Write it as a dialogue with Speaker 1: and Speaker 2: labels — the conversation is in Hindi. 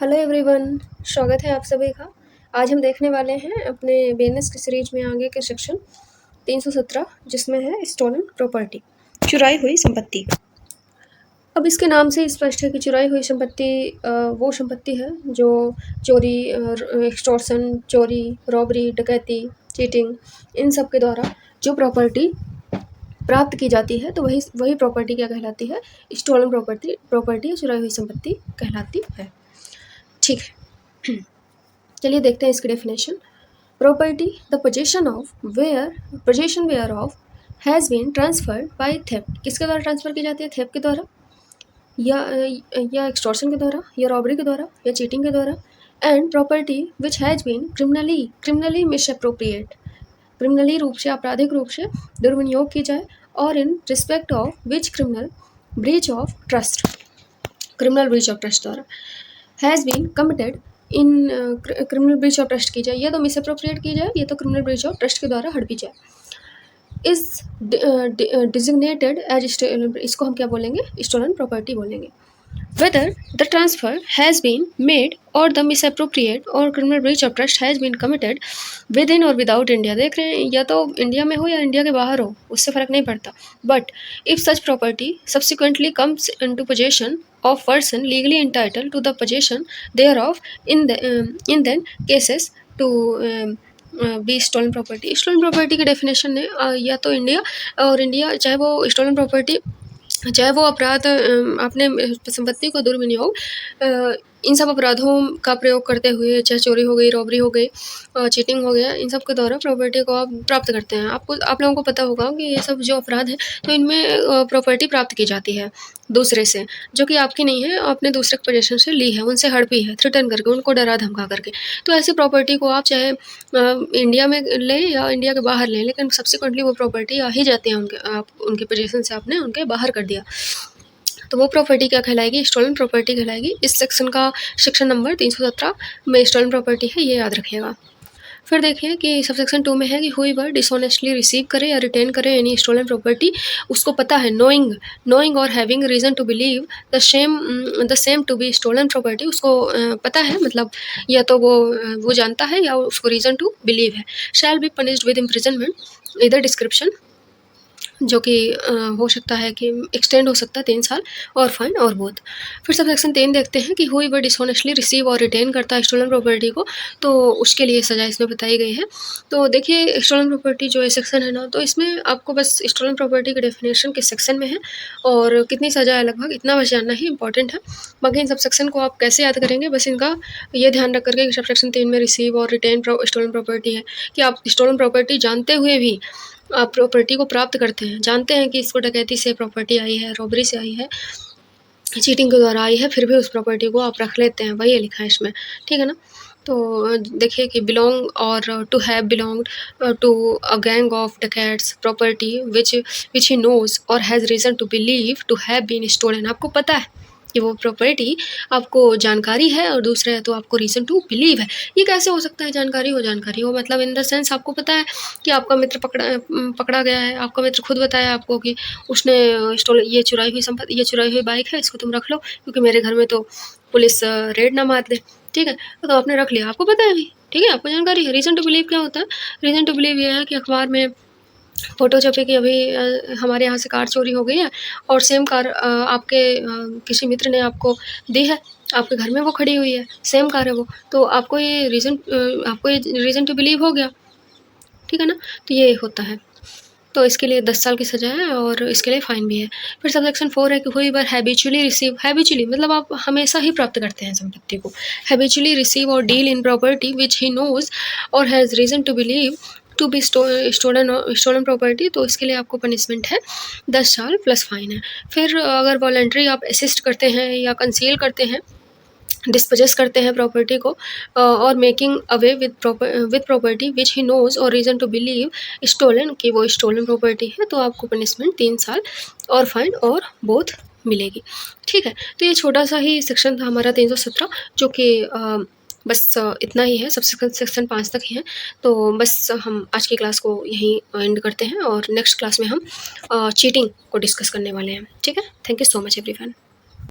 Speaker 1: हेलो एवरीवन, स्वागत है आप सभी का। आज हम देखने वाले हैं अपने बीएनएस की सीरीज में आगे के सेक्शन 317 जिसमें है स्टोलन प्रॉपर्टी, चुराई हुई संपत्ति। अब इसके नाम से स्पष्ट है कि चुराई हुई संपत्ति वो संपत्ति है जो चोरी, एक्सटॉर्शन, चोरी, रॉबरी, डकैती, चीटिंग, इन सब के द्वारा जो प्रॉपर्टी प्राप्त की जाती है तो वही प्रॉपर्टी क्या कहलाती है? स्टोलन प्रॉपर्टी या चुराई हुई संपत्ति कहलाती है। ठीक है, चलिए देखते हैं इसकी definition. Property the possession whereof has been transferred by theft. किसके द्वारा ट्रांसफ़र की जाती है? थेफ्ट के द्वारा या एक्सटॉर्शन के द्वारा या रॉबरी के द्वारा या चीटिंग के द्वारा। And property which has been criminally misappropriate, criminally रूप से, आपराधिक रूप से दुर्विनियोग की जाए, or in respect of which criminal breach of trust द्वारा has been committed in criminal breach of trust की जाए, या तो मिसअप्रोप्रिएट की जाए या तो क्रिमिनल ब्रीच ऑफ ट्रस्ट के द्वारा हड़पी जाए, इज डिजिग्नेटेड एज, इसको हम क्या बोलेंगे? स्टोलन प्रॉपर्टी बोलेंगे। Whether the transfer has been made और द मिसअप्रोप्रिएट और criminal breach of trust has been committed within और विदाउट इंडिया। देख रहे हैं, या तो इंडिया में हो या इंडिया के बाहर हो, उससे फ़र्क नहीं पड़ता। But if such property subsequently comes into possession of person legally entitled to the possession thereof in then cases to be stolen property। Stolen property की डेफिनेशन है या तो इंडिया चाहे वो स्टोलन प्रॉपर्टी, चाहे वो अपराध अपने संपत्ति को दुर्विनियोग, इन सब अपराधों का प्रयोग करते हुए, चाहे चोरी हो गई, रॉबरी हो गई, चीटिंग हो गया, इन सब के द्वारा प्रॉपर्टी को आप प्राप्त करते हैं। आप लोगों को पता होगा कि ये सब जो अपराध है तो इनमें प्रॉपर्टी प्राप्त की जाती है दूसरे से, जो कि आपकी नहीं है, आपने दूसरे के पोजेशन से ली है, उनसे हड़पी है, थ्रेटन करके, उनको डरा धमका करके। तो ऐसी प्रॉपर्टी को आप चाहे इंडिया में लें या इंडिया के बाहर लें, लेकिन सब्सिक्वेंटली वो प्रॉपर्टी आ ही जाती है उनके पोजेशन से, आपने उनके बाहर कर दिया, तो वो प्रॉपर्टी क्या कहलाएगी? स्टोलन प्रॉपर्टी कहलाएगी। इस सेक्शन का सेक्शन नंबर 317 में स्टोलन प्रॉपर्टी है, ये याद रखिएगा। फिर देखिए कि सब सेक्शन 2 में है कि हुईवर डिसऑनेस्टली रिसीव करे या रिटेन करे एनी स्टोलन प्रॉपर्टी, उसको पता है, नोइंग और having reason to believe the same to be stolen property, उसको पता है, मतलब या तो वो जानता है या उसको रीज़न टू बिलीव है। Shall be punished with imprisonment इधर डिस्क्रिप्शन, जो कि हो सकता है कि एक्सटेंड हो सकता है 3 साल, और फाइन और बोथ। फिर सब सेक्शन 3 देखते हैं कि हुईवर डिसऑनेस्टली रिसीव और रिटेन करता है स्टोलन प्रॉपर्टी को, तो उसके लिए सज़ा इसमें बताई गई है। तो देखिए स्टोलन प्रॉपर्टी जो सेक्शन है ना, तो इसमें आपको बस स्टोलन प्रॉपर्टी की डेफिनेशन किस सेक्शन में है और कितनी सज़ा है लगभग, इतना बस जानना ही इंपॉर्टेंट है। बाकी इन सब सेक्शन को आप कैसे याद करेंगे, बस इनका ये ध्यान रख करके कि सब सेक्शन 3 में रिसीव और रिटेन स्टोलन प्रॉपर्टी है, कि आप स्टोलन प्रॉपर्टी जानते हुए भी आप प्रॉपर्टी को प्राप्त करते हैं, जानते हैं कि इसको डकैती से प्रॉपर्टी आई है, रॉबरी से आई है, चीटिंग के द्वारा आई है, फिर भी उस प्रॉपर्टी को आप रख लेते हैं, वही लिखा है इसमें, ठीक है ना। तो देखिए कि belong or to have belonged to a gang of dacoits property which he knows or has reason to believe to have been stolen. आपको पता है कि वो प्रॉपर्टी, आपको जानकारी है, और दूसरा है तो आपको रीज़न टू बिलीव है। ये कैसे हो सकता है? जानकारी हो मतलब इन द सेंस आपको पता है कि आपका मित्र पकड़ा गया है, आपका मित्र खुद बताया आपको कि उसने ये चुराई हुई बाइक है, इसको तुम रख लो क्योंकि मेरे घर में तो पुलिस रेड ना मार दे, ठीक है, तो आपने रख लिया, आपको पता है अभी, ठीक है, आपको जानकारी है। रीज़न टू बिलीव क्या होता है? रीज़न टू बिलीव ये है कि अखबार में फ़ोटो छपी कि अभी हमारे यहाँ से कार चोरी हो गई है, और सेम कार आपके किसी मित्र ने आपको दी है, आपके घर में वो खड़ी हुई है, सेम कार है वो, तो आपको ये रीज़न टू बिलीव हो गया, ठीक है ना। तो ये होता है, तो इसके लिए 10 साल की सज़ा है और इसके लिए फ़ाइन भी है। फिर सब सेक्शन 4 है कि हुईवर हैबिचुअली रिसीव, हैबिचुअली मतलब आप हमेशा ही प्राप्त करते हैं संपत्ति को, habitually receive or deal in property which he knows or has reason to believe to be stolen property, तो इसके लिए आपको पनिशमेंट है 10 साल प्लस फ़ाइन है। फिर अगर वॉलंटरी आप असिस्ट करते हैं या कंसील करते हैं, डिस्पोजेस करते हैं प्रॉपर्टी को, और making away with property which he knows और रीज़न टू बिलीव स्टोलन, कि वो स्टोलन प्रॉपर्टी है, तो आपको पनिशमेंट 3 साल और फाइन और बोथ मिलेगी, ठीक है। तो ये छोटा सा ही सेक्शन था हमारा 317, जो कि बस इतना ही है, सब सेक्शन 5 तक ही है। तो बस हम आज की क्लास को यहीं एंड करते हैं, और नेक्स्ट क्लास में हम चीटिंग को डिस्कस करने वाले हैं, ठीक है। Thank you so much everyone.